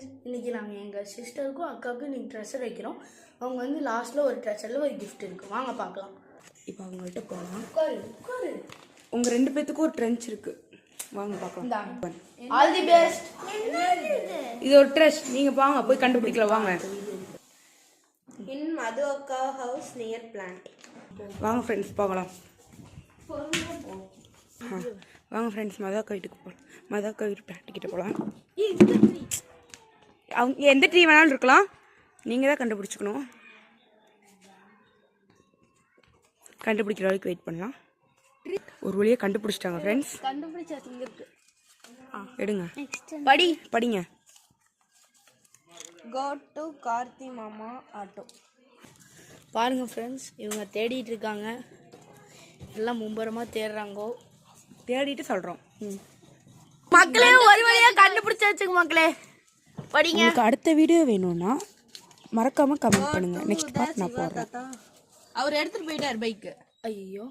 Friends, இன்றைக்கி நாங்கள் எங்கள் சிஸ்டருக்கும் அக்காவுக்கும் இன்றைக்கி ட்ரெஷர் வைக்கிறோம். அவங்க வந்து லாஸ்ட்டில் ஒரு ட்ரெஷரில் ஒரு கிஃப்ட் இருக்குது. வாங்க பார்க்கலாம். இப்போ அவங்கள்ட்ட போகலாம். உட்காரு. உங்கள் 2 பேத்துக்கும் ஒரு ட்ரென்ச் இருக்குது. வாங்க பார்க்கலாம். All the best. இது ஒரு ட்ரெஸ். நீங்கள் வாங்க போய் கண்டுபிடிக்கலாம். வாங்க. இன் மது அக்கா ஹவுஸ் நியர் பிளான்ட். வாங்க ஃப்ரெண்ட்ஸ் போகலாம். வாங்க ஃப்ரெண்ட்ஸ் மது அக்கா வீட்டுக்கு போகலாம். மது அக்கா வீட்டு பிளான்ட்டுக்கிட்ட போகலாம். அவங்க எந்த ட்ரீ வேணாலும் இருக்கலாம். நீங்கள் தான் கண்டுபிடிச்சிக்கணும். கண்டுபிடிக்கிற வரைக்கும் வெயிட் பண்ணலாம். ஒரு வழியாக கண்டுபிடிச்சிட்டாங்க ஃப்ரெண்ட்ஸ். எடுங்க. படிங்க. கோ டு கார்த்தி மாமா ஆட்டோ. பாருங்கள் ஃப்ரெண்ட்ஸ், இவங்க தேடிட்டு இருக்காங்க. எல்லாம் மும்பரமாக தேடுறாங்கோ. தேடிட்டு சொல்கிறோம். மக்களே ஒரு வழியாக கண்டுபிடிச்சாச்சுங்க. மக்களே படிங்க. உங்களுக்கு அடுத்த வீடியோ வேணும்னா மறக்காமல் கமெண்ட் பண்ணுங்கள். நெக்ஸ்ட் பார்ட் நான் போடுறேன். அவர் எடுத்துட்டு போயிட்டார் பைக்கு. ஐயோ